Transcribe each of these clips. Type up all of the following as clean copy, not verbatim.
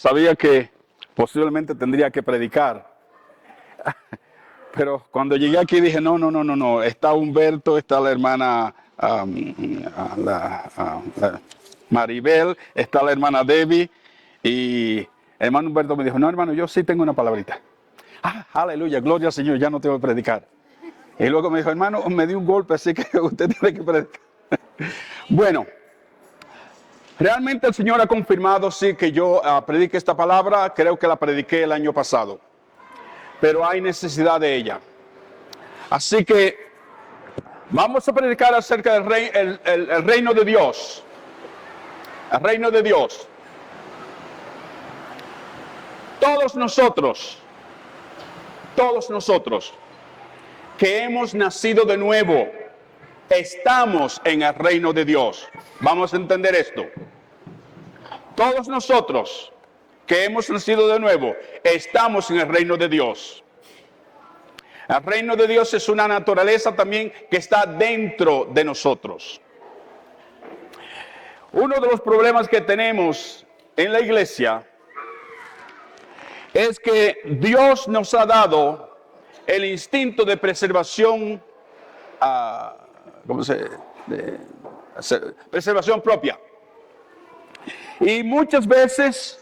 sabía que posiblemente tendría que predicar. Pero cuando llegué aquí dije, no. Está Humberto, está la hermana Maribel, está la hermana Debbie. Y el hermano Humberto me dijo, no, hermano, yo sí tengo una palabrita. Aleluya, gloria al Señor, ya no tengo que predicar. Y luego me dijo, hermano, me dio un golpe, así que usted tiene que predicar. Bueno, realmente el Señor ha confirmado, sí, que yo predique esta palabra. Creo que la prediqué el año pasado. Pero hay necesidad de ella. Así que vamos a predicar acerca del el reino de Dios. El reino de Dios. Todos nosotros que hemos nacido de nuevo, estamos en el reino de Dios. Vamos a entender esto. Todos nosotros que hemos nacido de nuevo, estamos en el reino de Dios. El reino de Dios es una naturaleza también que está dentro de nosotros. Uno de los problemas que tenemos en la iglesia es que Dios nos ha dado el instinto de preservación, preservación propia. Y muchas veces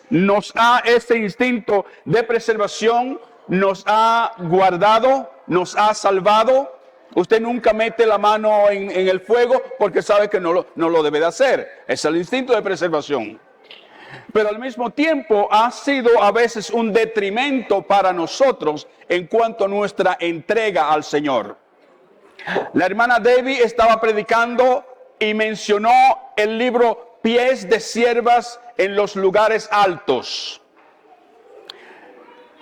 este instinto de preservación nos ha guardado, nos ha salvado. Usted nunca mete la mano en el fuego porque sabe que no lo debe de hacer. Es el instinto de preservación. Pero al mismo tiempo ha sido a veces un detrimento para nosotros en cuanto a nuestra entrega al Señor. La hermana Debbie estaba predicando y mencionó el libro Pies de siervas en los lugares altos.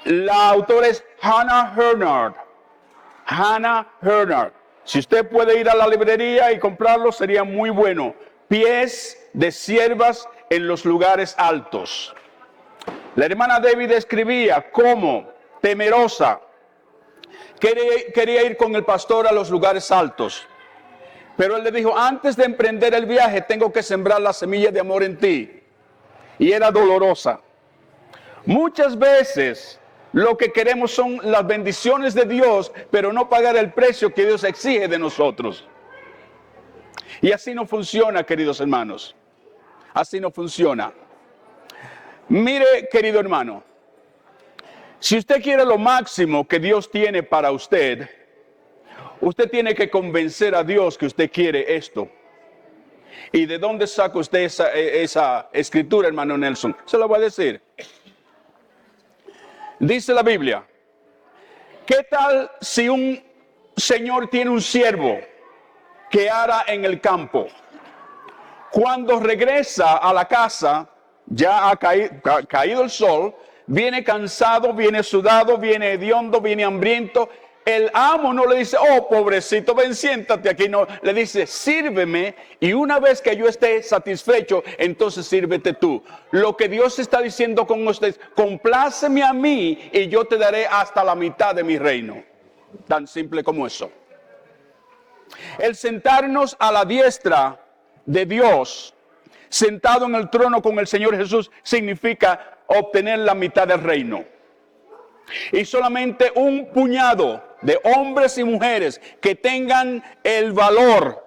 La autora es Hannah Hurnard. Hannah Hurnard. Si usted puede ir a la librería y comprarlo, sería muy bueno. Pies de siervas en los lugares altos. La hermana Debbie describía cómo, temerosa, quería ir con el pastor a los lugares altos. Pero él le dijo, antes de emprender el viaje, tengo que sembrar la semilla de amor en ti. Y era dolorosa. Muchas veces lo que queremos son las bendiciones de Dios, pero no pagar el precio que Dios exige de nosotros. Y así no funciona, queridos hermanos. Así no funciona. Mire, querido hermano, si usted quiere lo máximo que Dios tiene para usted, usted tiene que convencer a Dios que usted quiere esto. ¿Y de dónde saca usted esa escritura, hermano Nelson? Se lo voy a decir. Dice la Biblia, ¿qué tal si un señor tiene un siervo que ara en el campo? Cuando regresa a la casa, ya ha caído el sol, viene cansado, viene sudado, viene hediondo, viene hambriento. El amo no le dice, oh, pobrecito, ven, siéntate aquí. No, le dice, sírveme y una vez que yo esté satisfecho, entonces sírvete tú. Lo que Dios está diciendo con ustedes, compláceme a mí y yo te daré hasta la mitad de mi reino. Tan simple como eso. El sentarnos a la diestra de Dios, sentado en el trono con el Señor Jesús, significa obtener la mitad del reino. Y solamente un puñado de hombres y mujeres que tengan el valor,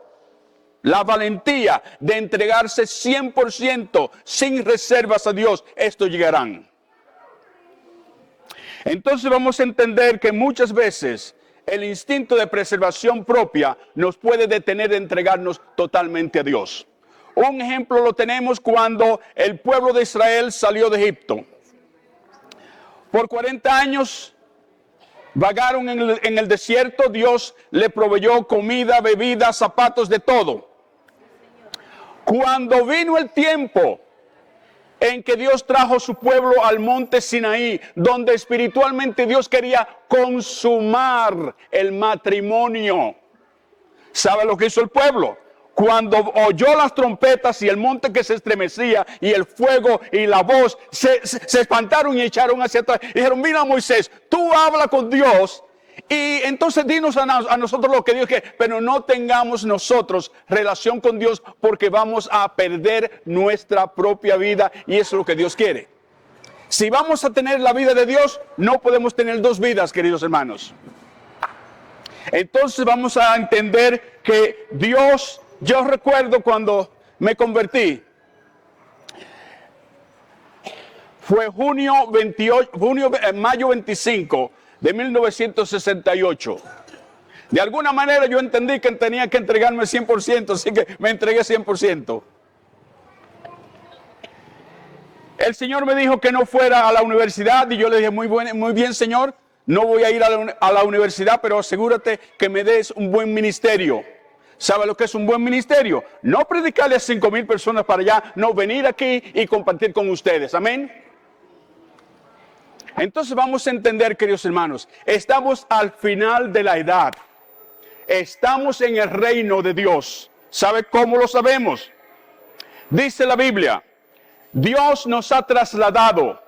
la valentía de entregarse 100% sin reservas a Dios, esto llegarán. Entonces vamos a entender que muchas veces el instinto de preservación propia nos puede detener de entregarnos totalmente a Dios. Un ejemplo lo tenemos cuando el pueblo de Israel salió de Egipto. Por 40 años vagaron en el desierto. Dios le proveyó comida, bebida, zapatos, de todo. Cuando vino el tiempo en que Dios trajo su pueblo al monte Sinaí, donde espiritualmente Dios quería consumar el matrimonio. ¿Sabe lo que hizo el pueblo? Cuando oyó las trompetas y el monte que se estremecía y el fuego y la voz, se espantaron y echaron hacia atrás. Y dijeron, mira Moisés, tú habla con Dios y entonces dinos a nosotros lo que Dios quiere. Pero no tengamos nosotros relación con Dios porque vamos a perder nuestra propia vida y eso es lo que Dios quiere. Si vamos a tener la vida de Dios, no podemos tener dos vidas, queridos hermanos. Entonces vamos a entender que Dios, yo recuerdo cuando me convertí, fue mayo 25 de 1968. De alguna manera yo entendí que tenía que entregarme 100%, así que me entregué 100%. El Señor me dijo que no fuera a la universidad y yo le dije, muy bien, Señor, no voy a ir a la universidad, pero asegúrate que me des un buen ministerio. ¿Sabe lo que es un buen ministerio? No predicarle a 5,000 personas para allá, no venir aquí y compartir con ustedes. Amén. Entonces vamos a entender, queridos hermanos, estamos al final de la edad. Estamos en el reino de Dios. ¿Sabe cómo lo sabemos? Dice la Biblia, Dios nos ha trasladado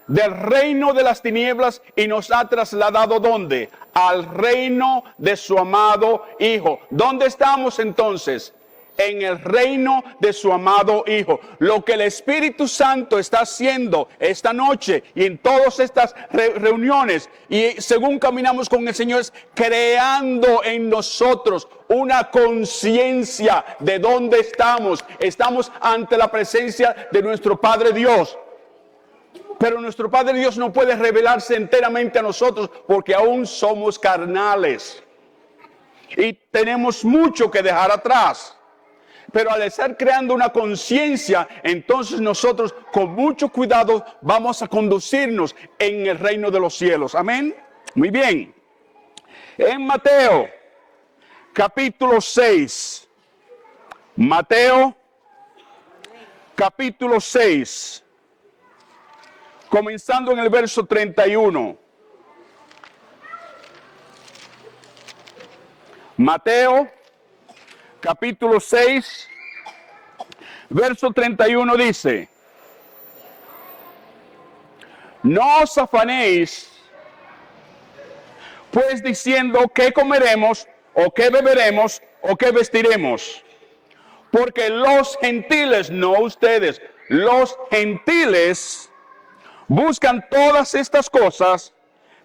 del reino de las tinieblas y nos ha trasladado ¿dónde? Al reino de su amado Hijo. ¿Dónde estamos entonces? En el reino de su amado Hijo. Lo que el Espíritu Santo está haciendo esta noche y en todas estas reuniones y según caminamos con el Señor es creando en nosotros una conciencia de dónde estamos. Estamos ante la presencia de nuestro Padre Dios. Pero nuestro Padre Dios no puede revelarse enteramente a nosotros porque aún somos carnales. Y tenemos mucho que dejar atrás. Pero al estar creando una conciencia, entonces nosotros con mucho cuidado vamos a conducirnos en el reino de los cielos. Amén. Muy bien. En Mateo, capítulo 6. Mateo, capítulo 6. Comenzando en el verso 31. Mateo, capítulo 6, verso 31 dice, no os afanéis, pues diciendo qué comeremos, o qué beberemos, o qué vestiremos. Porque los gentiles, no ustedes, los gentiles buscan todas estas cosas,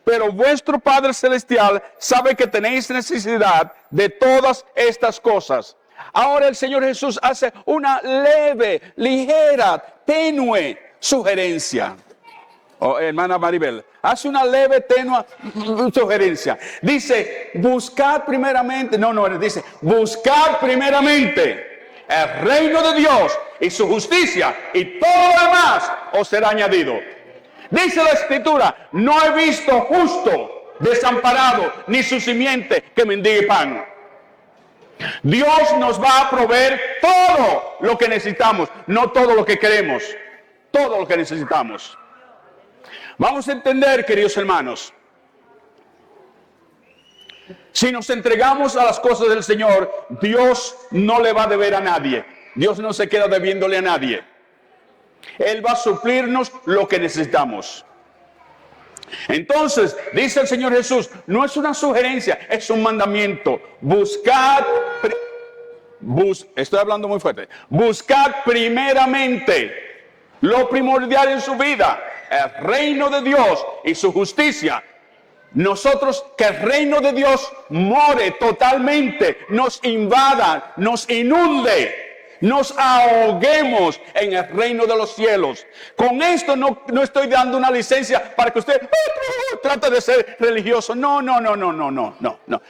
pero vuestro Padre Celestial sabe que tenéis necesidad de todas estas cosas. Ahora el Señor Jesús hace una leve, ligera, tenue sugerencia. Oh, hermana Maribel, hace una leve, tenue sugerencia. Dice, buscad primeramente, dice, buscad primeramente el reino de Dios y su justicia y todo lo demás os será añadido. Dice la Escritura, no he visto justo desamparado, ni su simiente que mendigue pan. Dios nos va a proveer todo lo que necesitamos, no todo lo que queremos, todo lo que necesitamos. Vamos a entender, queridos hermanos, si nos entregamos a las cosas del Señor, Dios no le va a deber a nadie. Dios no se queda debiéndole a nadie. Él va a suplirnos lo que necesitamos. Entonces, dice el Señor Jesús, no es una sugerencia, es un mandamiento. Estoy hablando muy fuerte. Buscad primeramente lo primordial en su vida, el reino de Dios y su justicia. Nosotros, que el reino de Dios more totalmente, nos invada, nos inunde, nos ahoguemos en el reino de los cielos. Con esto no estoy dando una licencia para que usted trate de ser religioso. No.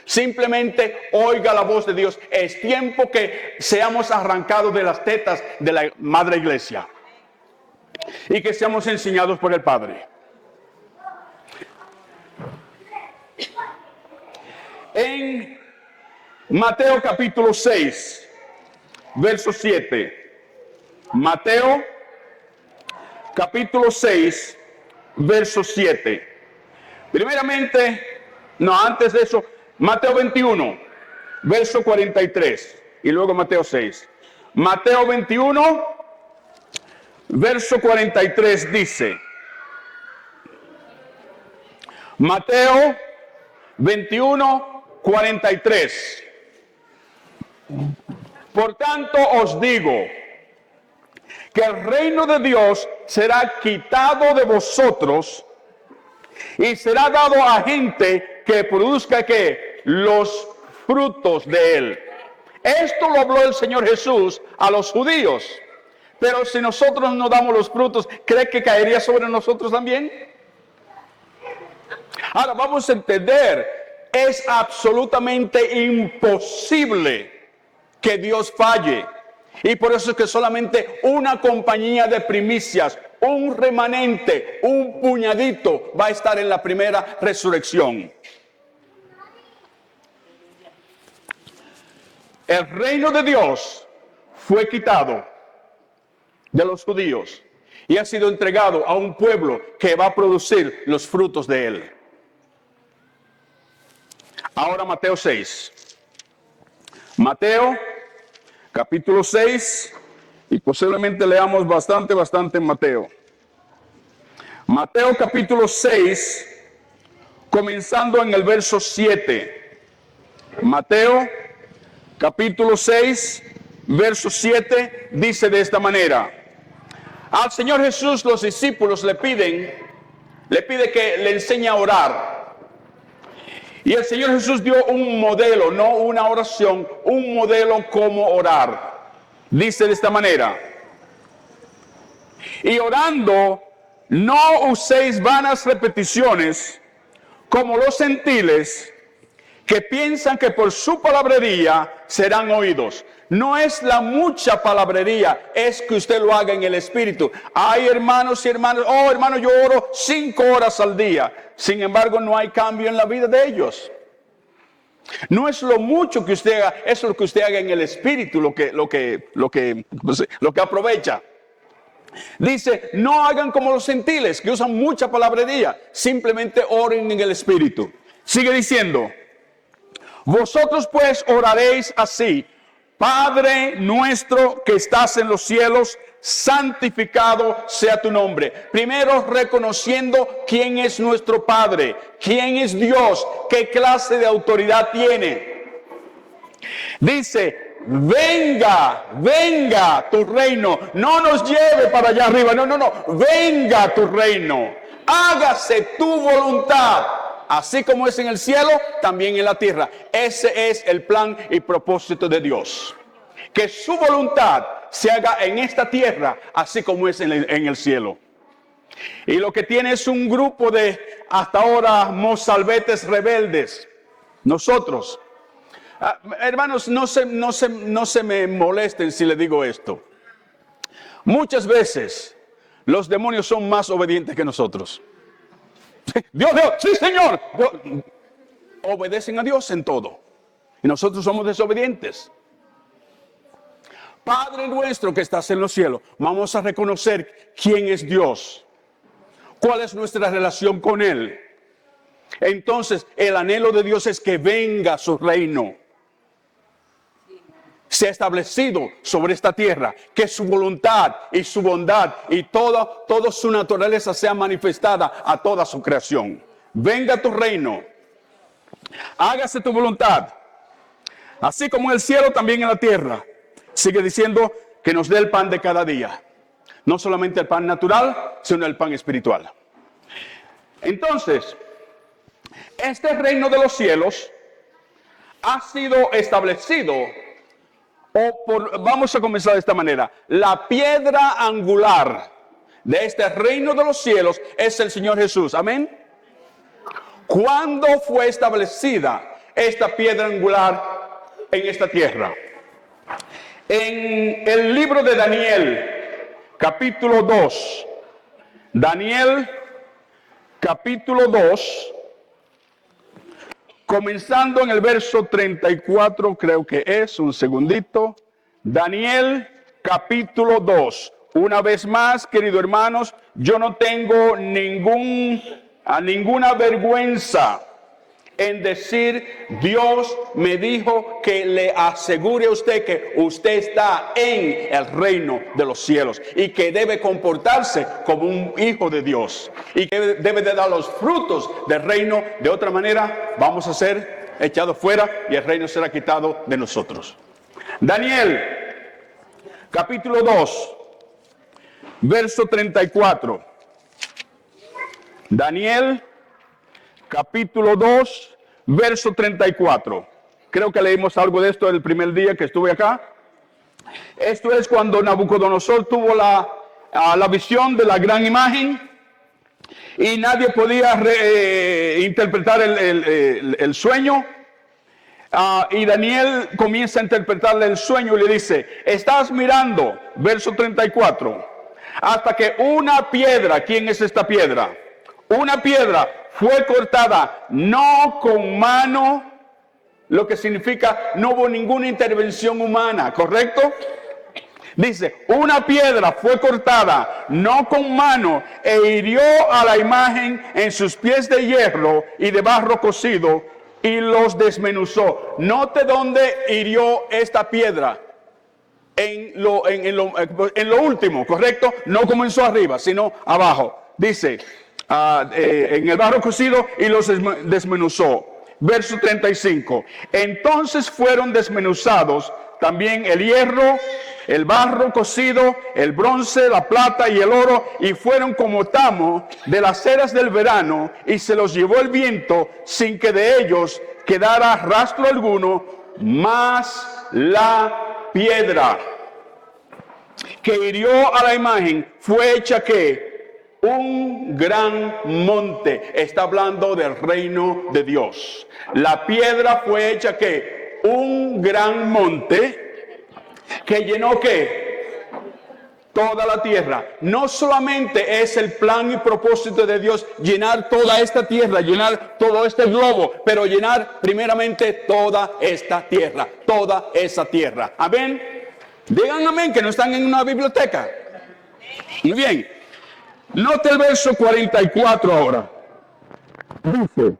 Simplemente oiga la voz de Dios. Es tiempo que seamos arrancados de las tetas de la Madre Iglesia y que seamos enseñados por el Padre. En Mateo capítulo 6. Verso 7. Mateo, capítulo 6, verso 7. Primeramente, antes de eso, Mateo 21, verso 43. Y luego Mateo 6. Mateo 21, verso 43 dice. Mateo 21, 43. Por tanto os digo que el reino de Dios será quitado de vosotros y será dado a gente que produzca ¿qué? Los frutos de él. Esto lo habló el Señor Jesús a los judíos. Pero si nosotros no damos los frutos, ¿cree que caería sobre nosotros también? Ahora vamos a entender, es absolutamente imposible que Dios falle. Y por eso es que solamente una compañía de primicias, un remanente, un puñadito va a estar en la primera resurrección. El reino de Dios fue quitado de los judíos y ha sido entregado a un pueblo que va a producir los frutos de él. Ahora Mateo 6. Mateo capítulo 6, y posiblemente leamos bastante en Mateo. Mateo capítulo 6, comenzando en el verso 7. Mateo capítulo 6, verso 7, dice de esta manera. Al Señor Jesús los discípulos le pide que le enseñe a orar. Y el Señor Jesús dio un modelo, no una oración, un modelo como orar. Dice de esta manera. Y orando, no uséis vanas repeticiones como los gentiles que piensan que por su palabrería serán oídos. No es la mucha palabrería, es que usted lo haga en el Espíritu. Hay hermanos y hermanas, oh hermano, yo oro 5 horas al día. Sin embargo, no hay cambio en la vida de ellos. No es lo mucho que usted haga, es lo que usted haga en el Espíritu, lo que aprovecha. Dice, no hagan como los gentiles que usan mucha palabrería, simplemente oren en el Espíritu. Sigue diciendo, vosotros pues oraréis así: Padre nuestro que estás en los cielos, santificado sea tu nombre. Primero reconociendo quién es nuestro Padre, quién es Dios, qué clase de autoridad tiene. Dice, venga tu reino. No nos lleve para allá arriba, no, venga tu reino. Hágase tu voluntad. Así como es en el cielo, también en la tierra. Ese es el plan y propósito de Dios. Que su voluntad se haga en esta tierra, así como es en el cielo. Y lo que tiene es un grupo de, hasta ahora, mozalbetes rebeldes. Nosotros. Hermanos, no se me molesten si les digo esto. Muchas veces, los demonios son más obedientes que nosotros. Dios, sí Señor. Obedecen a Dios en todo. Y nosotros somos desobedientes. Padre nuestro que estás en los cielos, vamos a reconocer quién es Dios. ¿Cuál es nuestra relación con Él? Entonces, el anhelo de Dios es que venga su reino. Se ha establecido sobre esta tierra, que su voluntad y su bondad y toda su naturaleza sea manifestada a toda su creación. Venga tu reino, hágase tu voluntad, así como en el cielo, también en la tierra. Sigue diciendo que nos dé el pan de cada día, no solamente el pan natural, sino el pan espiritual. Entonces, este reino de los cielos ha sido establecido. Vamos a comenzar de esta manera. La piedra angular de este reino de los cielos es el Señor Jesús. Amén. ¿Cuándo fue establecida esta piedra angular en esta tierra? En el libro de Daniel, capítulo 2. Daniel, capítulo 2. Comenzando en el verso 34, creo que es, un segundito. Daniel, capítulo 2. Una vez más, queridos hermanos, yo no tengo ninguna vergüenza en decir, Dios me dijo que le asegure a usted que usted está en el reino de los cielos y que debe comportarse como un hijo de Dios y que debe de dar los frutos del reino. De otra manera, vamos a ser echados fuera y el reino será quitado de nosotros. Daniel, capítulo 2, verso 34. Daniel, capítulo 2, verso 34. Creo que leímos algo de esto el primer día que estuve acá. Esto es cuando Nabucodonosor tuvo la visión de la gran imagen y nadie podía interpretar el sueño. Y Daniel comienza a interpretarle el sueño y le dice, estás mirando, verso 34, hasta que una piedra, ¿quién es esta piedra? Una piedra fue cortada, no con mano, lo que significa no hubo ninguna intervención humana, ¿correcto? Dice, una piedra fue cortada, no con mano, e hirió a la imagen en sus pies de hierro y de barro cocido, y los desmenuzó. Note dónde hirió esta piedra. En lo último, ¿correcto? No comenzó arriba, sino abajo. Dice, en el barro cocido y los desmenuzó. Verso 35. Entonces fueron desmenuzados también el hierro, el barro cocido, el bronce, la plata y el oro, y fueron como tamo de las eras del verano, y se los llevó el viento sin que de ellos quedara rastro alguno, mas la piedra que hirió a la imagen fue hecha que un gran monte. Está hablando del reino de Dios. La piedra fue hecha que un gran monte que llenó que toda la tierra. No solamente es el plan y propósito de Dios llenar toda esta tierra, llenar todo este globo, pero llenar primeramente toda esta tierra, toda esa tierra. Amén. Digan amén, que no están en una biblioteca. Muy bien. Note el verso 44 ahora. Dice,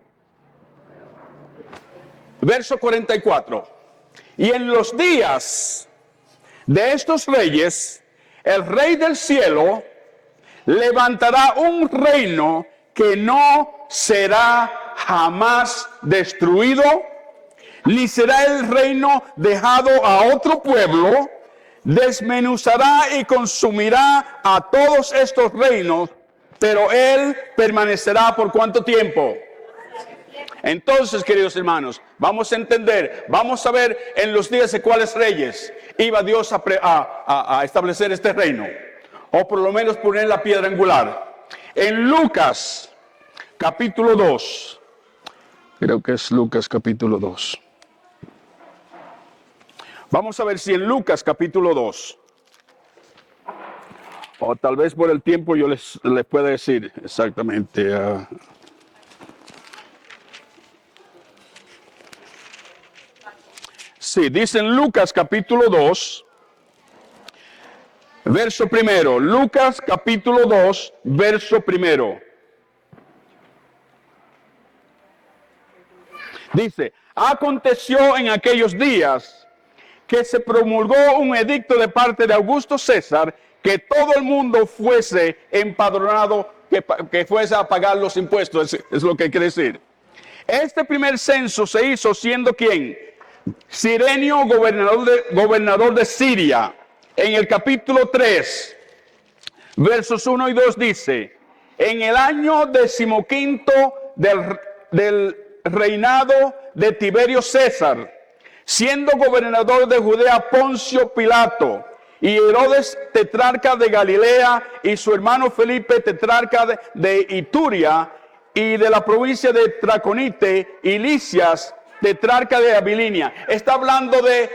verso 44. Y en los días de estos reyes, el rey del cielo levantará un reino que no será jamás destruido, ni será el reino dejado a otro pueblo. Desmenuzará y consumirá a todos estos reinos, pero él permanecerá ¿por cuánto tiempo? Entonces, queridos hermanos, vamos a entender, vamos a ver en los días de cuáles reyes iba Dios a establecer este reino, o por lo menos poner la piedra angular. En Lucas, capítulo 2, creo que es Lucas capítulo 2. Vamos a ver si en Lucas capítulo 2, o tal vez por el tiempo yo les pueda decir exactamente. Sí, dice en Lucas capítulo 2, verso primero. Lucas capítulo 2, verso primero. Dice, aconteció en aquellos días que se promulgó un edicto de parte de Augusto César, que todo el mundo fuese empadronado, que fuese a pagar los impuestos, es lo que quiere decir. Este primer censo se hizo siendo ¿quién? Cirenio, gobernador de Siria. En el capítulo 3, versos 1 y 2 dice, en el año 15 del reinado de Tiberio César, siendo gobernador de Judea Poncio Pilato, y Herodes tetrarca de Galilea, y su hermano Felipe tetrarca de Ituria, y de la provincia de Traconite, y Licias tetrarca de Abilinia. Está hablando de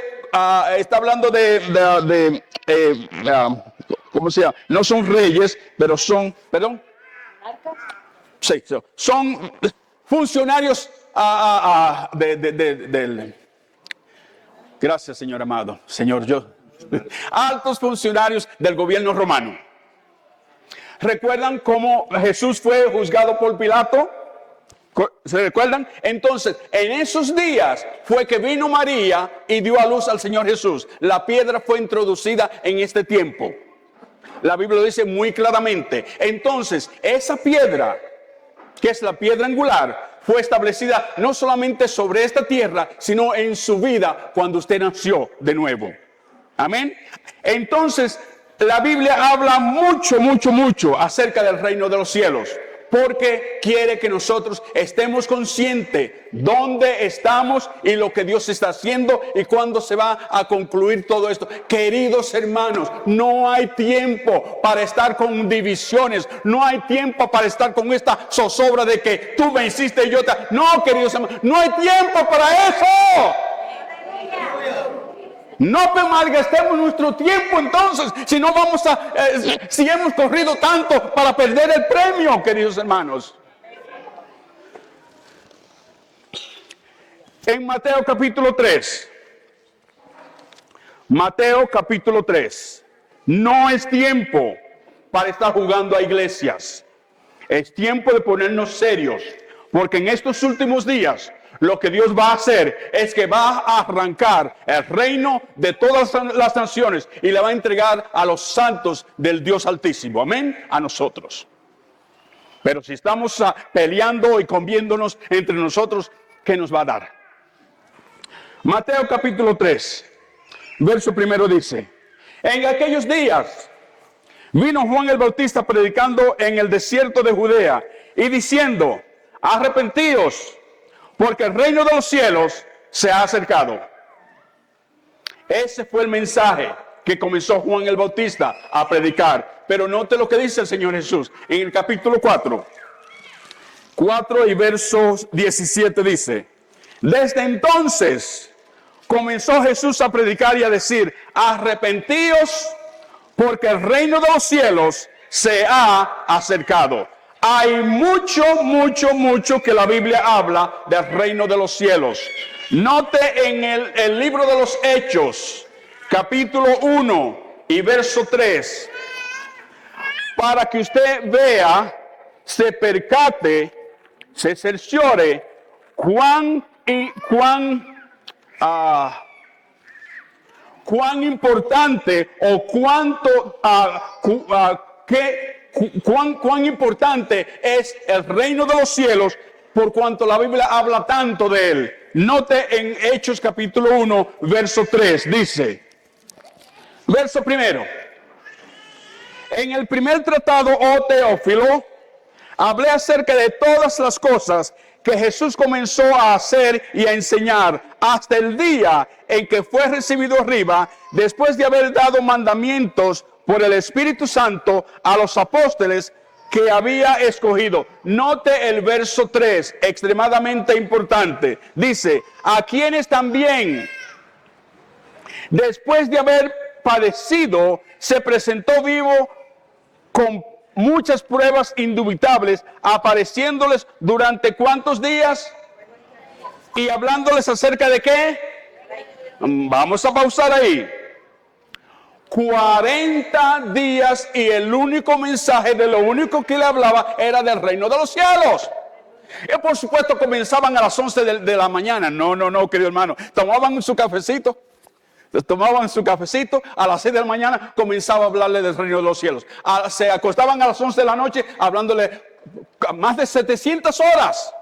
¿cómo se llama? No son reyes, pero son, perdón, sí, son funcionarios del. Gracias, Señor amado. Señor, altos funcionarios del gobierno romano. ¿Recuerdan cómo Jesús fue juzgado por Pilato? ¿Se recuerdan? Entonces, en esos días fue que vino María y dio a luz al Señor Jesús. La piedra fue introducida en este tiempo. La Biblia lo dice muy claramente. Entonces, esa piedra, que es la piedra angular, fue establecida no solamente sobre esta tierra, sino en su vida cuando usted nació de nuevo. Amén. Entonces, La Biblia habla mucho acerca del reino de los cielos, porque quiere que nosotros estemos conscientes dónde estamos y lo que Dios está haciendo y cuándo se va a concluir todo esto. Queridos hermanos, no hay tiempo para estar con divisiones, no hay tiempo para estar con esta zozobra de que tú me hiciste y yo te... No, queridos hermanos, no hay tiempo para eso. No malgastemos nuestro tiempo entonces, si no vamos a, si hemos corrido tanto para perder el premio, queridos hermanos. En Mateo capítulo 3, no es tiempo para estar jugando a iglesias, es tiempo de ponernos serios, porque en estos últimos días, lo que Dios va a hacer es que va a arrancar el reino de todas las naciones y le va a entregar a los santos del Dios Altísimo. Amén. A nosotros. Pero si estamos peleando y conviéndonos entre nosotros, ¿qué nos va a dar? Mateo capítulo 3, verso 1 dice: en aquellos días vino Juan el Bautista predicando en el desierto de Judea y diciendo: arrepentíos, porque el reino de los cielos se ha acercado. Ese fue el mensaje que comenzó Juan el Bautista a predicar. Pero note lo que dice el Señor Jesús. En el capítulo 4 y versos 17 dice: desde entonces comenzó Jesús a predicar y a decir: arrepentíos, porque el reino de los cielos se ha acercado. Hay mucho que la Biblia habla del reino de los cielos. Note en el libro de los Hechos, capítulo 1 y verso 3, para que usted vea, se percate, se cerciore cuán importante o cuán importante es el reino de los cielos, por cuanto la Biblia habla tanto de él. Note en Hechos capítulo 1, verso 3, dice, verso 1: en el primer tratado, oh Teófilo, hablé acerca de todas las cosas que Jesús comenzó a hacer y a enseñar hasta el día en que fue recibido arriba, después de haber dado mandamientos por el Espíritu Santo a los apóstoles que había escogido. Note el verso 3, extremadamente importante. Dice: a quienes también, después de haber padecido, se presentó vivo con muchas pruebas indubitables, apareciéndoles durante ¿cuántos días? Y hablándoles acerca de ¿qué? Vamos a pausar ahí. 40 días, y el único mensaje de lo único que le hablaba era del reino de los cielos. Y por supuesto comenzaban a las 11 de la mañana. No, querido hermano. Tomaban su cafecito, a las 6 de la mañana comenzaba a hablarle del reino de los cielos. Se acostaban a las 11 de la noche hablándole más de 700 horas.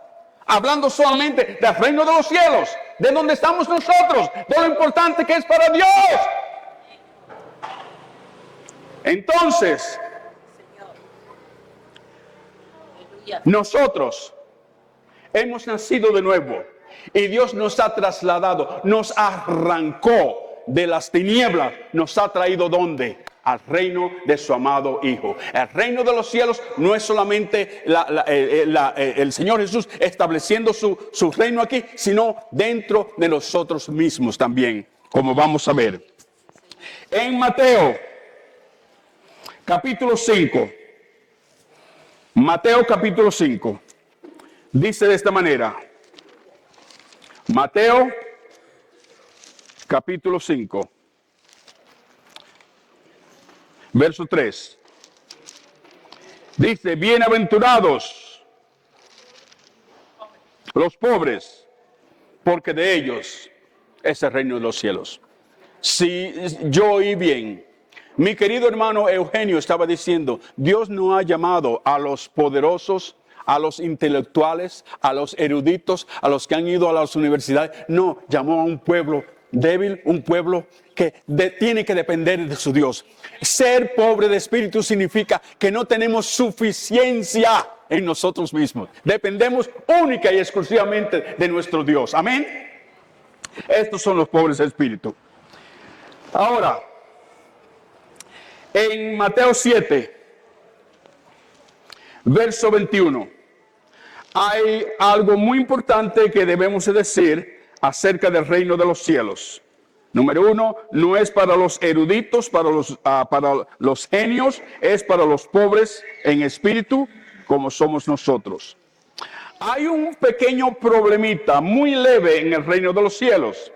Hablando solamente del reino de los cielos, de donde estamos nosotros, de lo importante que es para Dios. Entonces, nosotros hemos nacido de nuevo y Dios nos ha trasladado, nos arrancó de las tinieblas, nos ha traído ¿dónde? Al reino de su amado Hijo. El reino de los cielos no es solamente el Señor Jesús estableciendo su reino aquí, sino dentro de nosotros mismos también, como vamos a ver. En Mateo capítulo 5, dice de esta manera. Mateo capítulo 5. Verso 3. Dice: bienaventurados los pobres, porque de ellos es el reino de los cielos. Si yo oí bien, mi querido hermano Eugenio estaba diciendo, Dios no ha llamado a los poderosos, a los intelectuales, a los eruditos, a los que han ido a las universidades. No, llamó a un pueblo débil, un pueblo que tiene que depender de su Dios. Ser pobre de espíritu significa que no tenemos suficiencia en nosotros mismos. Dependemos única y exclusivamente de nuestro Dios. Amén. Estos son los pobres de espíritu. Ahora, en Mateo 7, verso 21, hay algo muy importante que debemos decir acerca del reino de los cielos. Número 1, no es para los eruditos, para los genios, es para los pobres en espíritu, como somos nosotros. Hay un pequeño problemita muy leve en el reino de los cielos.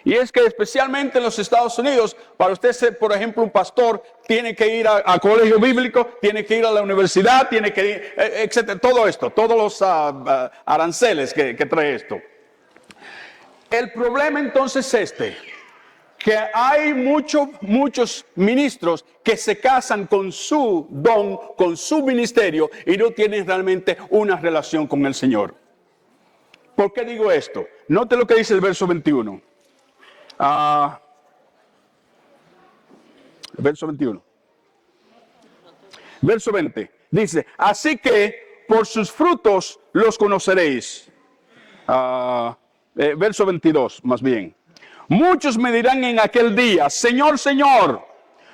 Y es que especialmente en los Estados Unidos, para usted ser, por ejemplo, un pastor, tiene que ir a colegio bíblico, tiene que ir a la universidad, tiene que ir, etcétera, todo esto, todos los aranceles que trae esto. El problema entonces es que hay muchos ministros que se casan con su don, con su ministerio y no tienen realmente una relación con el Señor. ¿Por qué digo esto? Note lo que dice el verso 21. Verso 21. Verso 20. Dice, así que por sus frutos los conoceréis. Verso 22, más bien. Muchos me dirán en aquel día, Señor, Señor,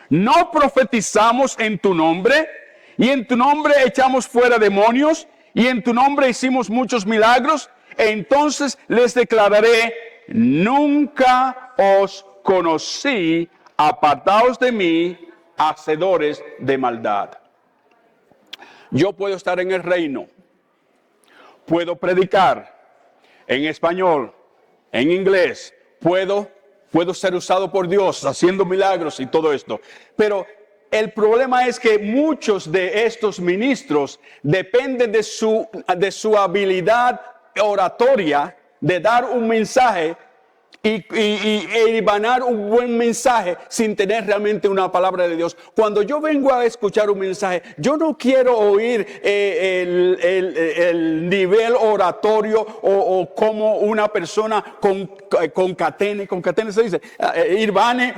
¿no profetizamos en tu nombre? Y en tu nombre echamos fuera demonios, y en tu nombre hicimos muchos milagros. Entonces les declararé, nunca os conocí, apartaos de mí, hacedores de maldad. Yo puedo estar en el reino, puedo predicar en español, en inglés, puedo ser usado por Dios haciendo milagros y todo esto. Pero el problema es que muchos de estos ministros dependen de su habilidad oratoria, de dar un mensaje y evanar un buen mensaje sin tener realmente una palabra de Dios. Cuando yo vengo a escuchar un mensaje, yo no quiero oír el nivel oratorio o como una persona concatene se dice, irvane,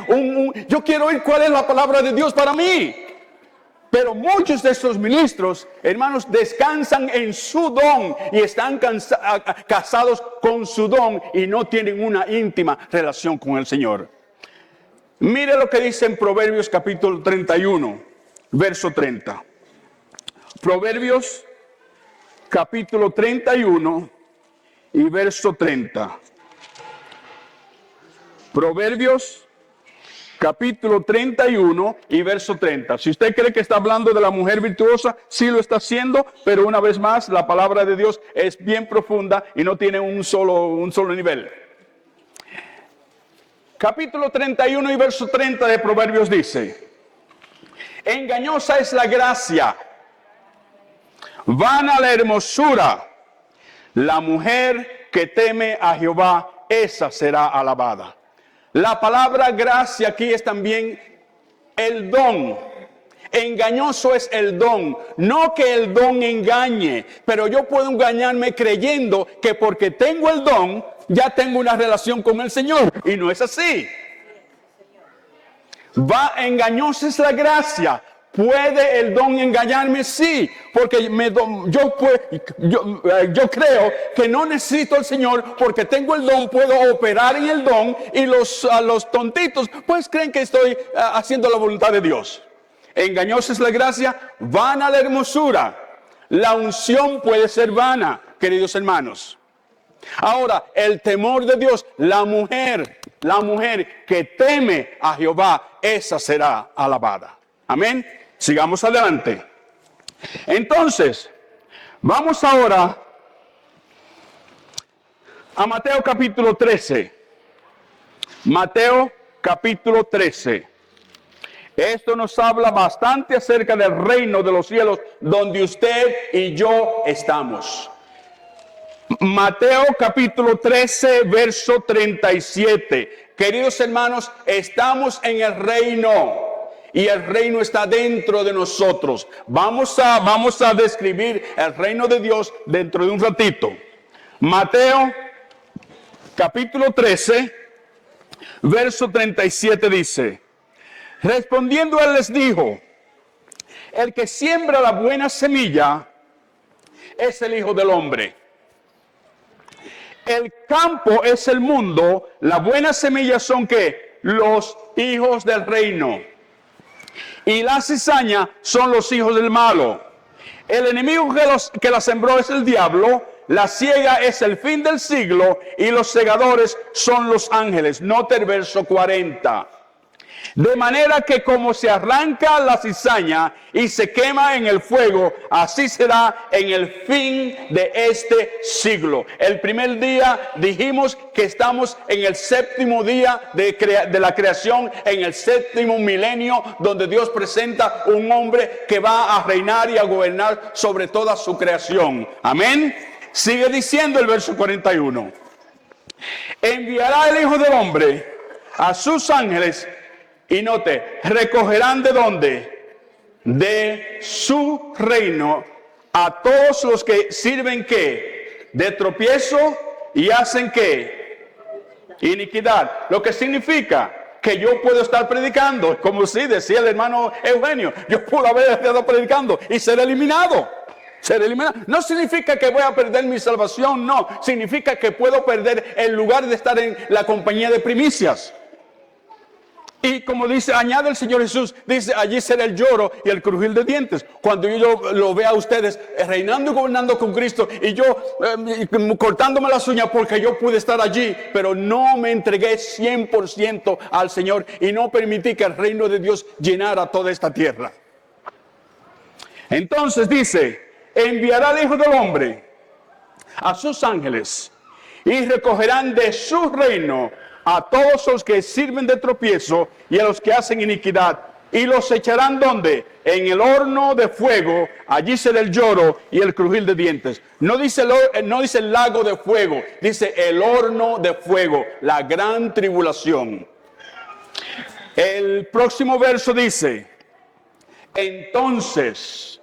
yo quiero oír cuál es la palabra de Dios para mí. Pero muchos de estos ministros, hermanos, descansan en su don y están casados con su don y no tienen una íntima relación con el Señor. Mire lo que dice en Proverbios capítulo 31, verso 30. Proverbios capítulo 31 y verso 30. Proverbios capítulo 31 y verso 30. Si usted cree que está hablando de la mujer virtuosa, sí lo está haciendo, pero una vez más, la palabra de Dios es bien profunda y no tiene un solo nivel. Capítulo 31 y verso 30 de Proverbios dice, engañosa es la gracia, vana la hermosura, la mujer que teme a Jehová, esa será alabada. La palabra gracia aquí es también el don. Engañoso es el don. No que el don engañe, pero yo puedo engañarme creyendo que porque tengo el don, ya tengo una relación con el Señor. Y no es así. Engañosa es la gracia. ¿Puede el don engañarme? Sí, porque yo creo que no necesito al Señor porque tengo el don, puedo operar en el don y los tontitos pues creen que estoy haciendo la voluntad de Dios. Engañosa es la gracia, vana la hermosura. La unción puede ser vana, queridos hermanos. Ahora, el temor de Dios, la mujer que teme a Jehová, esa será alabada. Amén. Sigamos adelante. Entonces, vamos ahora a Mateo capítulo 13. Mateo capítulo 13. Esto nos habla bastante acerca del reino de los cielos donde usted y yo estamos. Mateo capítulo 13, verso 37. Queridos hermanos, estamos en el reino. Y el reino está dentro de nosotros. Vamos a describir el reino de Dios dentro de un ratito. Mateo capítulo 13 Verso 37 dice, respondiendo él les dijo, el que siembra la buena semilla es el Hijo del Hombre. El campo es el mundo, la buena semilla son ¿qué? Los hijos del reino. Y la cizaña son los hijos del malo. El enemigo que la sembró es el diablo, la siega es el fin del siglo y los segadores son los ángeles. Note el verso 40. De manera que como se arranca la cizaña y se quema en el fuego, así será en el fin de este siglo. El primer día dijimos que estamos en el séptimo día de la creación, en el séptimo milenio, donde Dios presenta un hombre que va a reinar y a gobernar sobre toda su creación. Amén. Sigue diciendo el verso 41. Enviará el Hijo del Hombre a sus ángeles. Y note, recogerán ¿de dónde? De su reino a todos los que sirven ¿qué? De tropiezo y hacen ¿qué? Iniquidad. Lo que significa que yo puedo estar predicando, como sí decía el hermano Eugenio, yo puedo haber estado predicando y ser eliminado. Ser eliminado. No significa que voy a perder mi salvación, no. Significa que puedo perder el lugar de estar en la compañía de primicias. Y como dice, añade el Señor Jesús, dice, allí será el lloro y el crujir de dientes. Cuando yo lo vea a ustedes reinando y gobernando con Cristo y yo cortándome las uñas porque yo pude estar allí, pero no me entregué 100% al Señor y no permití que el reino de Dios llenara toda esta tierra. Entonces dice, enviará al Hijo del Hombre a sus ángeles y recogerán de su reino a todos los que sirven de tropiezo y a los que hacen iniquidad, y los echarán ¿dónde? En el horno de fuego, allí será el lloro y el crujir de dientes. No dice el lago de fuego, dice el horno de fuego, la gran tribulación. El próximo verso dice, entonces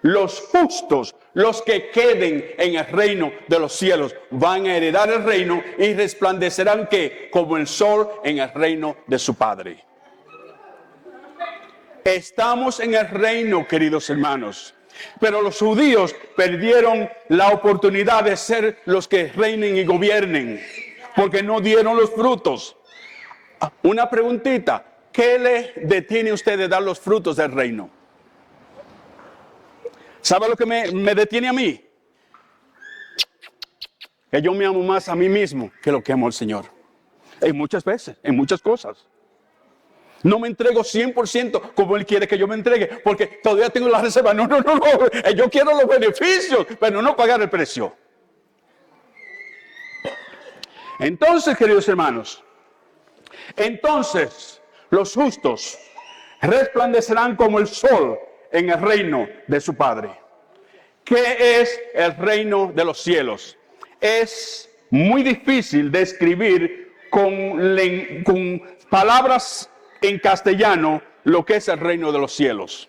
los justos, los que queden en el reino de los cielos, van a heredar el reino y resplandecerán ¿qué? Como el sol en el reino de su Padre. Estamos en el reino, queridos hermanos, pero los judíos perdieron la oportunidad de ser los que reinen y gobiernen, porque no dieron los frutos. Una preguntita, ¿qué le detiene a usted de dar los frutos del reino? ¿Sabe lo que me detiene a mí? Que yo me amo más a mí mismo que lo que amo al Señor. En muchas veces, en muchas cosas. No me entrego 100% como Él quiere que yo me entregue, porque todavía tengo la reserva. No. Yo quiero los beneficios, pero no pagar el precio. Entonces, queridos hermanos, entonces los justos resplandecerán como el sol en el reino de su Padre. ¿Qué es el reino de los cielos? Es muy difícil de escribir con palabras en castellano lo que es el reino de los cielos.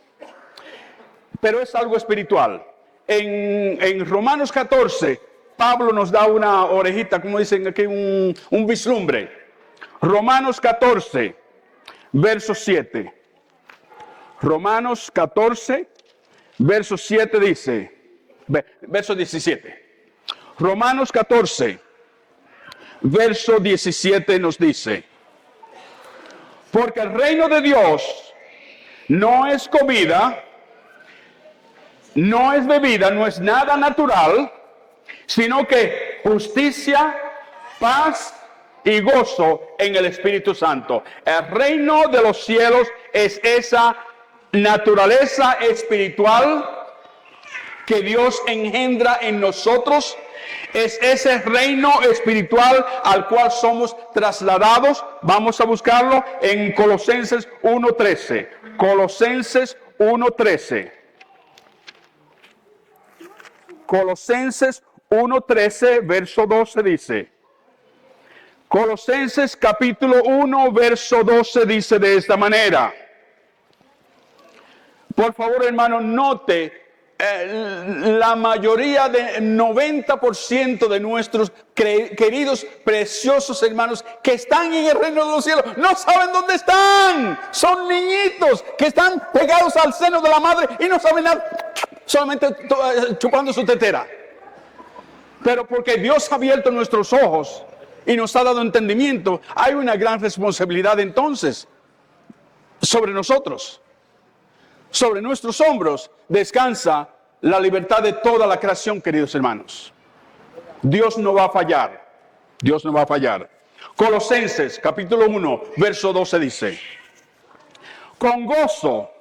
Pero es algo espiritual. En Romanos 14, Pablo nos da una orejita, como dicen aquí, un vislumbre. Romanos 14, verso 7. Romanos 14, verso 7 dice, verso 17. Romanos 14, verso 17 nos dice, porque el reino de Dios no es comida, no es bebida, no es nada natural, sino que justicia, paz y gozo en el Espíritu Santo. El reino de los cielos es esa naturaleza espiritual que Dios engendra en nosotros. Es ese reino espiritual al cual somos trasladados. Vamos a buscarlo en Colosenses 1:13. Colosenses 1:13. Colosenses 1:13, verso 12 dice. Colosenses capítulo 1, verso 12 dice de esta manera. Por favor, hermano, note la mayoría de 90% de nuestros queridos, preciosos hermanos que están en el reino de los cielos no saben dónde están. Son niñitos que están pegados al seno de la madre y no saben nada, solamente chupando su tetera. Pero porque Dios ha abierto nuestros ojos y nos ha dado entendimiento, hay una gran responsabilidad entonces sobre nosotros. Sobre nuestros hombros descansa la libertad de toda la creación, queridos hermanos. Dios no va a fallar. Dios no va a fallar. Colosenses capítulo 1, verso 12 dice: con gozo,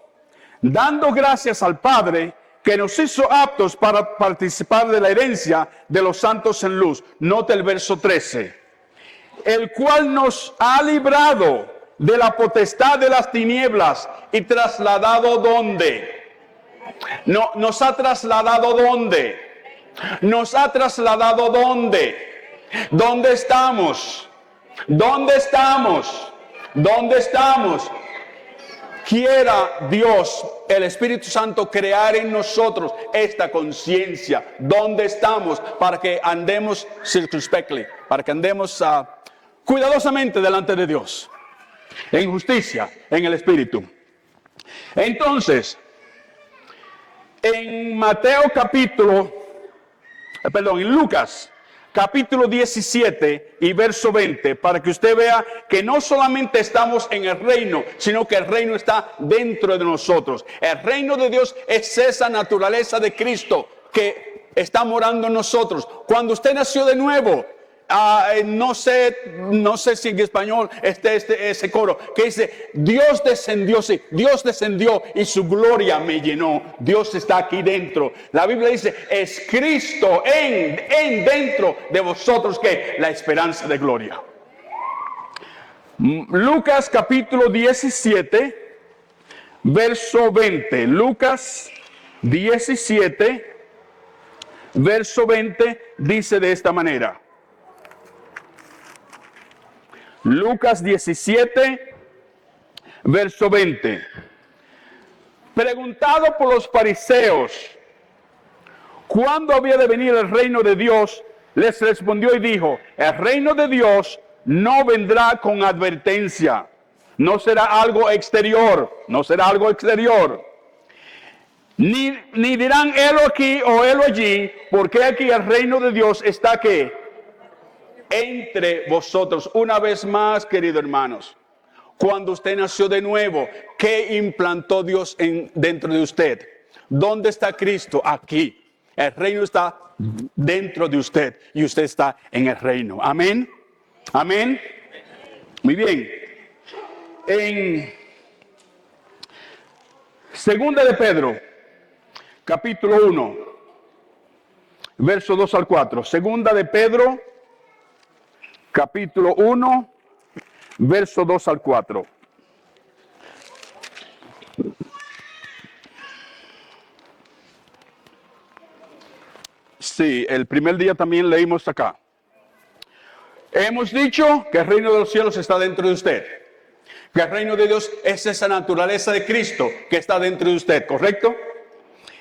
dando gracias al Padre, que nos hizo aptos para participar de la herencia de los santos en luz. Note el verso 13. El cual nos ha librado de la potestad de las tinieblas y trasladado ¿dónde? No, nos ha trasladado ¿dónde? Nos ha trasladado ¿dónde? ¿Dónde estamos? ¿Dónde estamos? ¿Dónde estamos? Quiera Dios, el Espíritu Santo, crear en nosotros esta conciencia. ¿Dónde estamos? Para que andemos circunspectly, para que andemos cuidadosamente delante de Dios. En justicia, en el Espíritu. Entonces, en Lucas, capítulo 17 y verso 20, para que usted vea que no solamente estamos en el reino, sino que el reino está dentro de nosotros. El reino de Dios es esa naturaleza de Cristo que está morando en nosotros. Cuando usted nació de nuevo, no sé si en español ese coro que dice: Dios descendió, sí, Dios descendió y su gloria me llenó. Dios está aquí dentro. La Biblia dice: es Cristo en dentro de vosotros, que la esperanza de gloria. Lucas capítulo 17 verso 20. Lucas 17 verso 20 dice de esta manera. Lucas 17, verso 20. Preguntado por los fariseos cuándo había de venir el reino de Dios, les respondió y dijo: el reino de Dios no vendrá con advertencia, no será algo exterior, no será algo exterior. Ni dirán helo aquí o helo allí, porque aquí el reino de Dios está ¿qué? Entre vosotros. Una vez más, queridos hermanos, cuando usted nació de nuevo, ¿qué implantó Dios dentro de usted? ¿Dónde está Cristo? Aquí. El reino está dentro de usted y usted está en el reino. Amén. Amén. Muy bien. En Segunda de Pedro, capítulo 1, verso 2 al 4. Segunda de Pedro, capítulo 1, verso 2 al 4. Sí, el primer día también leímos acá. Hemos dicho que el reino de los cielos está dentro de usted. Que el reino de Dios es esa naturaleza de Cristo que está dentro de usted, ¿correcto?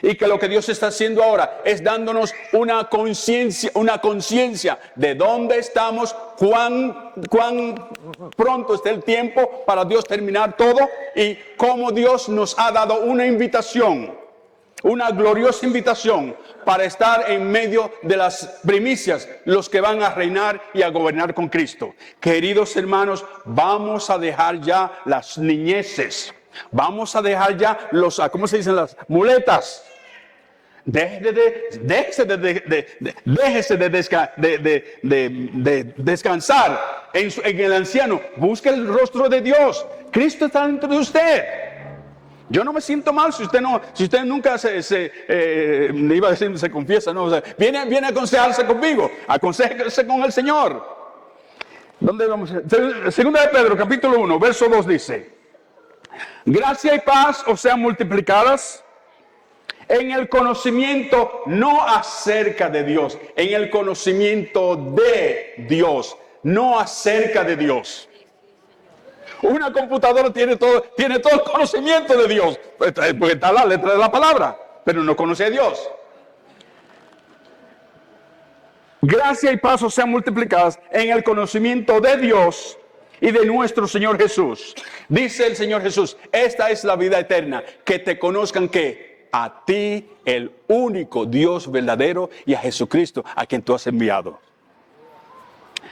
Y que lo que Dios está haciendo ahora es dándonos una conciencia de dónde estamos, cuán pronto está el tiempo para Dios terminar todo, y cómo Dios nos ha dado una invitación, una gloriosa invitación para estar en medio de las primicias, los que van a reinar y a gobernar con Cristo. Queridos hermanos, vamos a dejar ya las niñeces, vamos a dejar ya ¿cómo se dicen? Las muletas. Déjese de descansar en el anciano. Busque el rostro de Dios. Cristo está dentro de usted. Yo no me siento mal si usted nunca iba a decir se confiesa, no, o sea, viene a aconsejarse conmigo, aconséjese con el Señor. ¿Dónde vamos? Segunda de Pedro, capítulo 1, verso 2 dice: gracia y paz os sean multiplicadas en el conocimiento, no acerca de Dios, en el conocimiento de Dios, no acerca de Dios. Una computadora tiene todo el conocimiento de Dios, porque está la letra de la palabra. pero no conoce a Dios. Gracia y paz sean multiplicadas en el conocimiento de Dios y de nuestro Señor Jesús. Dice el Señor Jesús, esta es la vida eterna, que te conozcan que a ti, el único Dios verdadero, y a Jesucristo, a quien tú has enviado.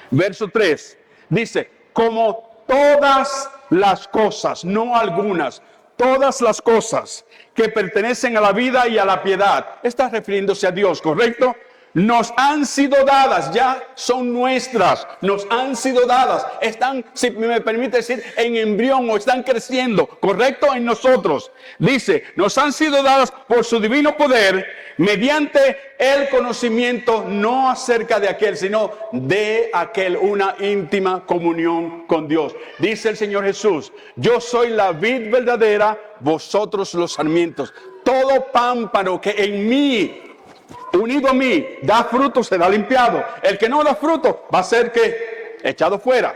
Verso 3, dice, como todas las cosas, no algunas, todas las cosas que pertenecen a la vida y a la piedad, está refiriéndose a Dios, ¿correcto? Nos han sido dadas, ya son nuestras, nos han sido dadas, están, si me permite decir, en embrión o están creciendo, ¿correcto? En nosotros. Dice, nos han sido dadas por su divino poder, mediante el conocimiento, no acerca de aquel, sino de aquel, una íntima comunión con Dios. Dice el Señor Jesús, yo soy la vid verdadera, vosotros los sarmientos. Todo pámpano que en mí, unido a mí, da fruto, será limpiado. El que no da fruto va a ser que echado fuera.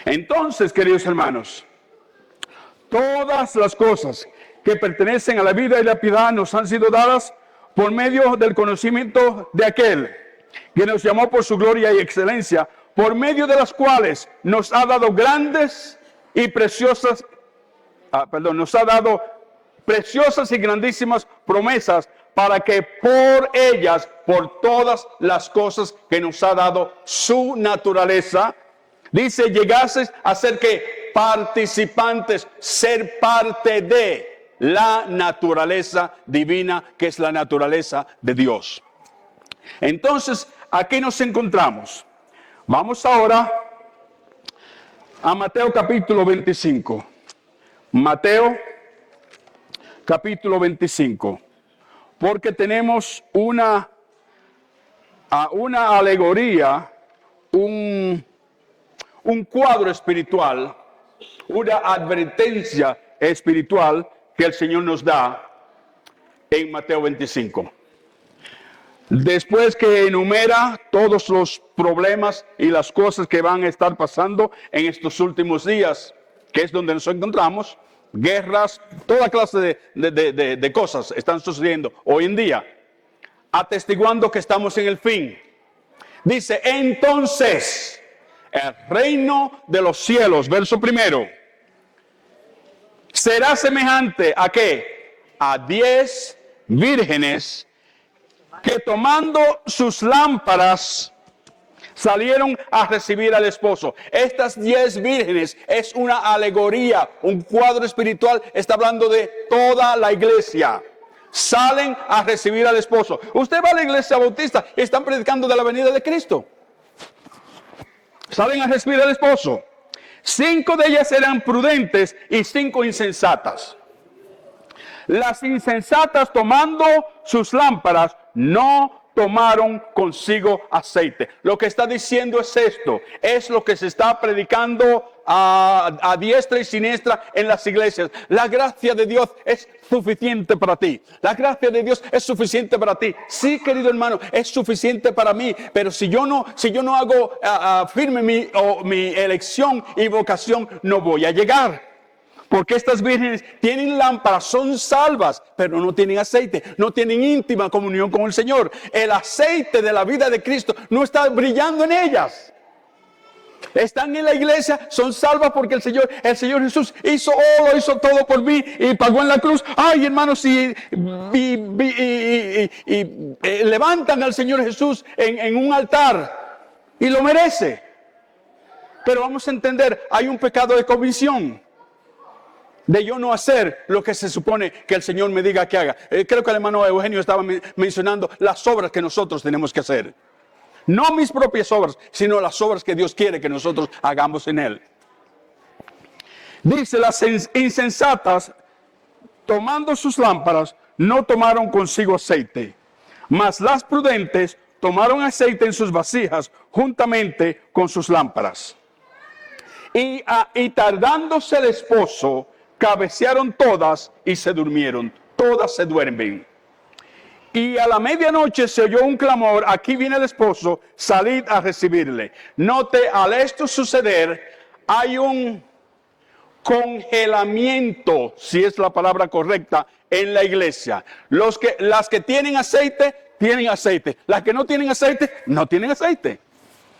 Entonces, queridos hermanos, todas las cosas que pertenecen a la vida y la piedad nos han sido dadas por medio del conocimiento de aquel que nos llamó por su gloria y excelencia, por medio de las cuales nos ha dado grandes y preciosas, nos ha dado preciosas y grandísimas promesas, para que por ellas, por todas las cosas que nos ha dado su naturaleza, dice, llegases a ser que participantes, ser parte de la naturaleza divina, que es la naturaleza de Dios. Entonces, aquí nos encontramos. Vamos ahora a Mateo capítulo 25. Mateo capítulo 25, porque tenemos una alegoría, un cuadro espiritual, una advertencia espiritual que el Señor nos da en Mateo 25. Después que enumera todos los problemas y las cosas que van a estar pasando en estos últimos días, que es donde nos encontramos, guerras, toda clase de cosas están sucediendo hoy en día, atestiguando que estamos en el fin. Dice, entonces, el reino de los cielos, verso 1, será semejante a ¿qué? A 10 vírgenes que tomando sus lámparas salieron a recibir al esposo. Estas 10 vírgenes es una alegoría, un cuadro espiritual, está hablando de toda la iglesia. Salen a recibir al esposo. Usted va a la iglesia bautista y están predicando de la venida de Cristo. Salen a recibir al esposo. 5 de ellas eran prudentes y 5 insensatas. Las insensatas, tomando sus lámparas, no tomaron consigo aceite. Lo que está diciendo es esto, es lo que se está predicando a diestra y siniestra en las iglesias. La gracia de Dios es suficiente para ti. La gracia de Dios es suficiente para ti. Sí, querido hermano, es suficiente para mí. Pero si yo no hago firme mi elección y vocación, no voy a llegar. Porque estas vírgenes tienen lámparas, son salvas, pero no tienen aceite, no tienen íntima comunión con el Señor. El aceite de la vida de Cristo no está brillando en ellas. Están en la iglesia, son salvas porque el Señor Jesús hizo todo por mí y pagó en la cruz. Ay, hermanos, y levantan al Señor Jesús en un altar y lo merece. Pero vamos a entender, hay un pecado de comisión. De yo no hacer lo que se supone que el Señor me diga que haga. Creo que el hermano Eugenio estaba mencionando las obras que nosotros tenemos que hacer. No mis propias obras, sino las obras que Dios quiere que nosotros hagamos en Él. Dice, las insensatas, tomando sus lámparas, no tomaron consigo aceite. Mas las prudentes tomaron aceite en sus vasijas, juntamente con sus lámparas. Y tardándose el esposo, cabecearon todas y se durmieron. Todas se duermen. Y a la medianoche se oyó un clamor, aquí viene el esposo, salid a recibirle. Note, al esto suceder, hay congelamiento, si es la palabra correcta, en la iglesia. Las que tienen aceite, tienen aceite. Las que no tienen aceite, no tienen aceite.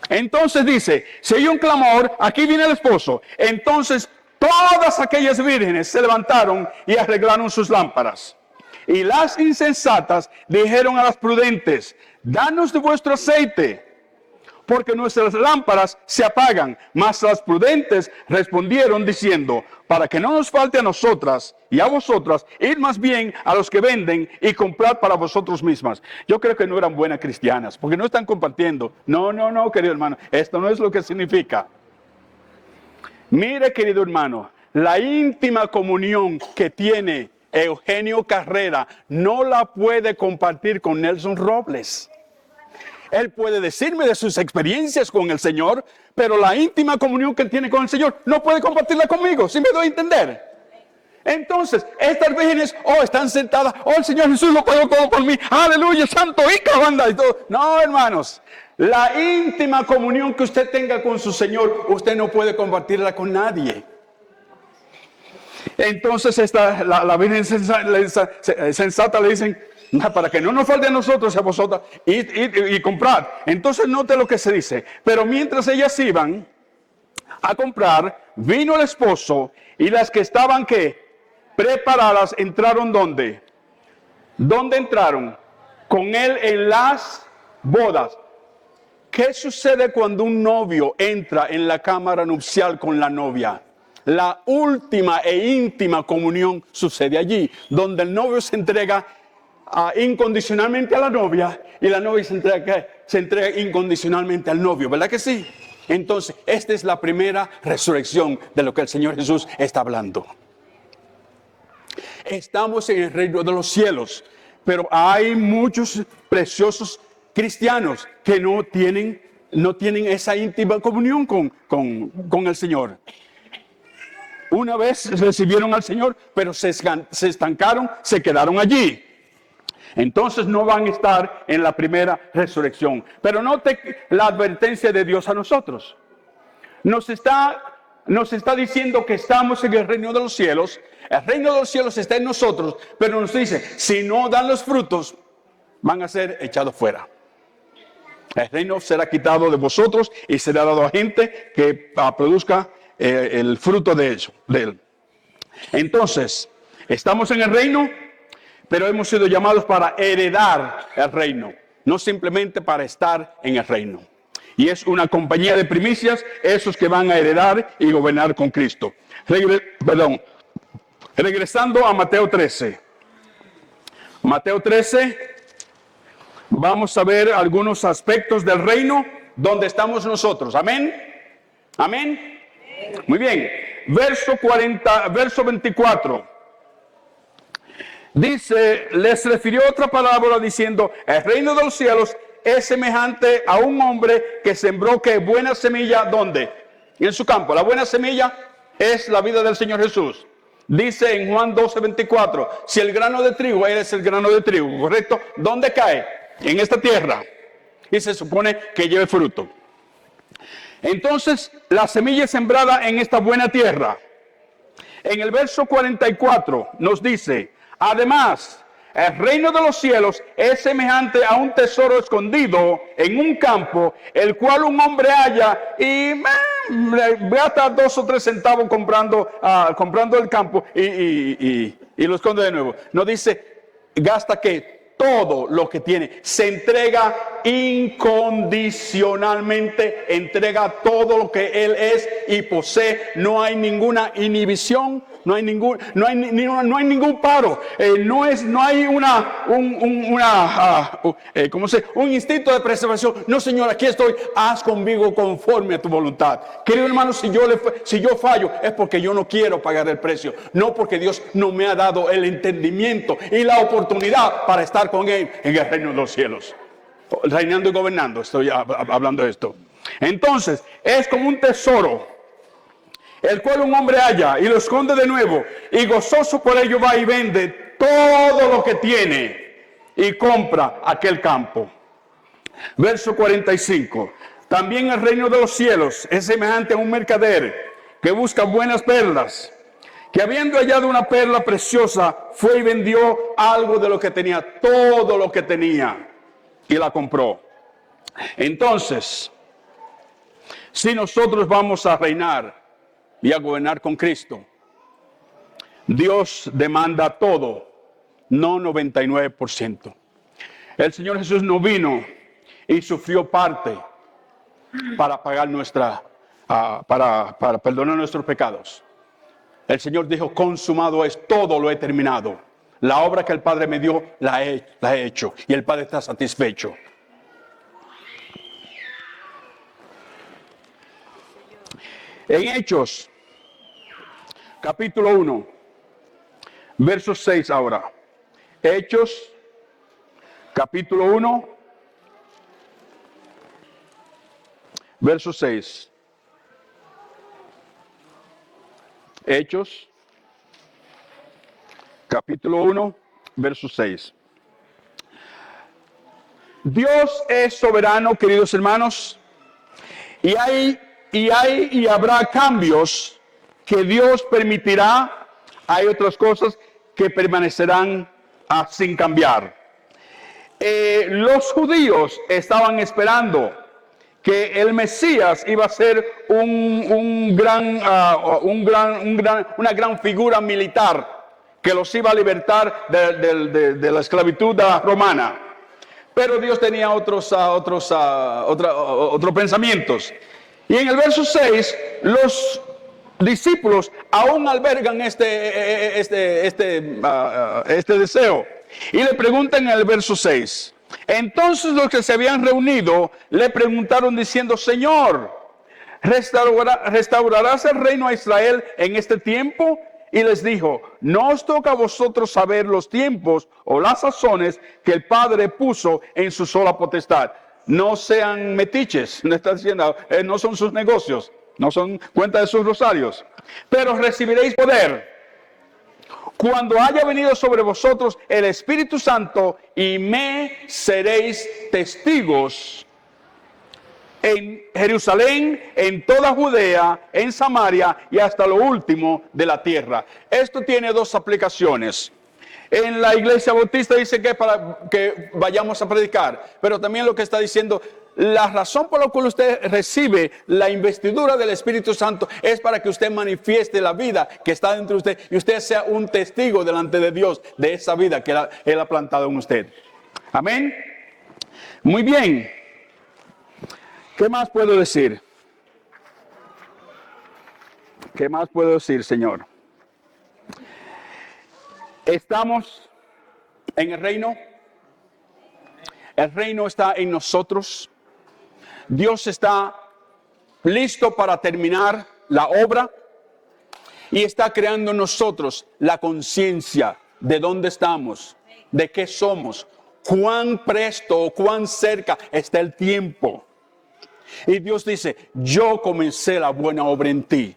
Entonces dice, si hay un clamor, aquí viene el esposo. Entonces todas aquellas vírgenes se levantaron y arreglaron sus lámparas. Y las insensatas dijeron a las prudentes, danos de vuestro aceite, porque nuestras lámparas se apagan. Mas las prudentes respondieron diciendo, para que no nos falte a nosotras y a vosotras, id más bien a los que venden y comprad para vosotros mismas. Yo creo que no eran buenas cristianas, porque no están compartiendo. No, querido hermano, esto no es lo que significa. Mire, querido hermano, la íntima comunión que tiene Eugenio Carrera no la puede compartir con Nelson Robles. Él puede decirme de sus experiencias con el Señor, pero la íntima comunión que él tiene con el Señor no puede compartirla conmigo, ¿sí me doy a entender? Entonces, estas vírgenes, están sentadas, el Señor Jesús lo pagó todo por mí, aleluya, santo, y cabanda y todo. No, hermanos, la íntima comunión que usted tenga con su Señor, usted no puede compartirla con nadie. Entonces la Virgen sensata le dicen, para que no nos falte a nosotros y a vosotras, y comprad. Entonces note lo que se dice. Pero mientras ellas iban a comprar, vino el esposo, y las que estaban preparadas entraron ¿dónde? ¿Dónde entraron? Con él en las bodas. ¿Qué sucede cuando un novio entra en la cámara nupcial con la novia? La última e íntima comunión sucede allí, donde el novio se entrega incondicionalmente a la novia y la novia se entrega incondicionalmente al novio, ¿verdad que sí? Entonces, esta es la primera resurrección de lo que el Señor Jesús está hablando. Estamos en el reino de los cielos, pero hay muchos preciosos cristianos que no tienen esa íntima comunión con el Señor. Una vez recibieron al Señor, pero se estancaron, se quedaron allí. Entonces no van a estar en la primera resurrección. Pero note la advertencia de Dios a nosotros. Nos está diciendo que estamos en el reino de los cielos. El reino de los cielos está en nosotros, pero nos dice, si no dan los frutos, van a ser echados fuera. El reino será quitado de vosotros y será dado a gente que produzca el fruto de él. Entonces, estamos en el reino, pero hemos sido llamados para heredar el reino, no simplemente para estar en el reino. Y es una compañía de primicias, esos que van a heredar y gobernar con Cristo. Regresando a Mateo 13. Mateo 13, vamos a ver algunos aspectos del reino donde estamos nosotros. Amén. Amén. Muy bien, verso 24. Dice, les refirió otra palabra diciendo, el reino de los cielos es semejante a un hombre que sembró buena semilla, ¿dónde? En su campo. La buena semilla es la vida del Señor Jesús. Dice en Juan 12:24, si el grano de trigo, él es el grano de trigo, ¿correcto? ¿Dónde cae? En esta tierra. Y se supone que lleve fruto. Entonces, la semilla es sembrada en esta buena tierra. En el verso 44 nos dice, además, el reino de los cielos es semejante a un tesoro escondido en un campo, el cual un hombre halla y gasta 2 o 3 centavos comprando el campo y lo esconde de nuevo. No dice, gasta todo lo que tiene, se entrega incondicionalmente, entrega todo lo que él es y posee. No hay ninguna inhibición, no hay ningún paro, no hay un instinto de preservación. No, Señor, aquí estoy, haz conmigo conforme a tu voluntad. Querido hermano, si yo fallo es porque yo no quiero pagar el precio, no porque Dios no me ha dado el entendimiento y la oportunidad para estar con él en el reino de los cielos, reinando y gobernando. Estoy hablando de esto. Entonces, es como un tesoro, el cual un hombre halla y lo esconde de nuevo, y gozoso por ello va y vende todo lo que tiene y compra aquel campo. Verso 45. También el reino de los cielos es semejante a un mercader que busca buenas perlas, que habiendo hallado una perla preciosa, fue y vendió algo de lo que tenía, todo lo que tenía, y la compró. Entonces, si nosotros vamos a reinar y a gobernar con Cristo, Dios demanda todo, no 99%. El Señor Jesús no vino y sufrió parte para pagar para perdonar nuestros pecados. El Señor dijo, consumado es, todo lo he terminado. La obra que el Padre me dio, la he hecho. Y el Padre está satisfecho. En Hechos, capítulo 1, verso 6 ahora. Hechos, capítulo 1, verso 6. Hechos, capítulo 1, verso 6. Dios es soberano, queridos hermanos, y habrá cambios que Dios permitirá. Hay otras cosas que permanecerán sin cambiar. Los judíos estaban esperando que el Mesías iba a ser una gran figura militar que los iba a libertar de la esclavitud romana. Pero Dios tenía otros pensamientos. Y en el verso 6, los discípulos aún albergan este deseo. Y le preguntan en el verso 6. Entonces los que se habían reunido le preguntaron diciendo, Señor, ¿restaurarás el reino a Israel en este tiempo? Y les dijo, no os toca a vosotros saber los tiempos o las sazones que el Padre puso en su sola potestad. No sean metiches, no está diciendo, no son sus negocios, no son cuenta de sus rosarios. Pero recibiréis poder cuando haya venido sobre vosotros el Espíritu Santo, y me seréis testigos en Jerusalén, en toda Judea, en Samaria y hasta lo último de la tierra. Esto tiene dos aplicaciones. En la iglesia bautista dice que para que vayamos a predicar, pero también lo que está diciendo, la razón por la cual usted recibe la investidura del Espíritu Santo es para que usted manifieste la vida que está dentro de usted y usted sea un testigo delante de Dios de esa vida que Él ha plantado en usted. Amén. Muy bien. ¿Qué más puedo decir? ¿Qué más puedo decir, Señor? Estamos en el reino. El reino está en nosotros. Dios está listo para terminar la obra y está creando en nosotros la conciencia de dónde estamos, de qué somos, cuán presto o cuán cerca está el tiempo. Y Dios dice, yo comencé la buena obra en ti.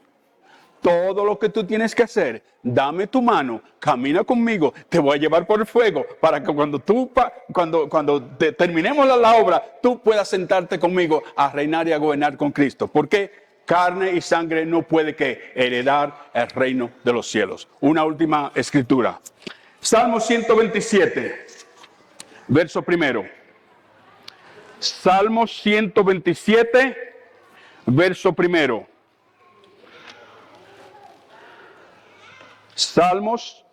Todo lo que tú tienes que hacer, dame tu mano, camina conmigo, te voy a llevar por el fuego para que cuando terminemos la obra, tú puedas sentarte conmigo a reinar y a gobernar con Cristo. Porque carne y sangre no puede que heredar el reino de los cielos. Una última escritura. Salmo 127, verso primero. Salmo 127, verso primero. Salmos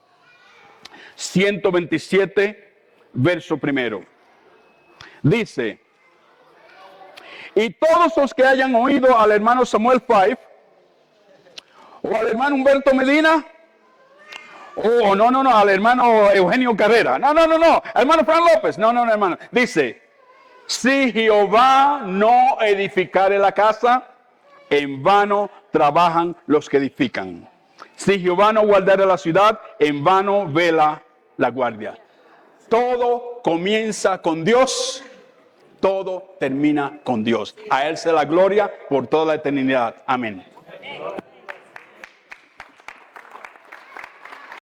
127, verso primero. Dice, y todos los que hayan oído al hermano Samuel Five, o al hermano Humberto Medina, o al hermano Eugenio Carrera, hermano Fran López, hermano. Dice, si Jehová no edificare la casa, en vano trabajan los que edifican. Si Jehová no guardara la ciudad, en vano vela la guardia. Todo comienza con Dios, todo termina con Dios. A Él sea la gloria por toda la eternidad. Amén.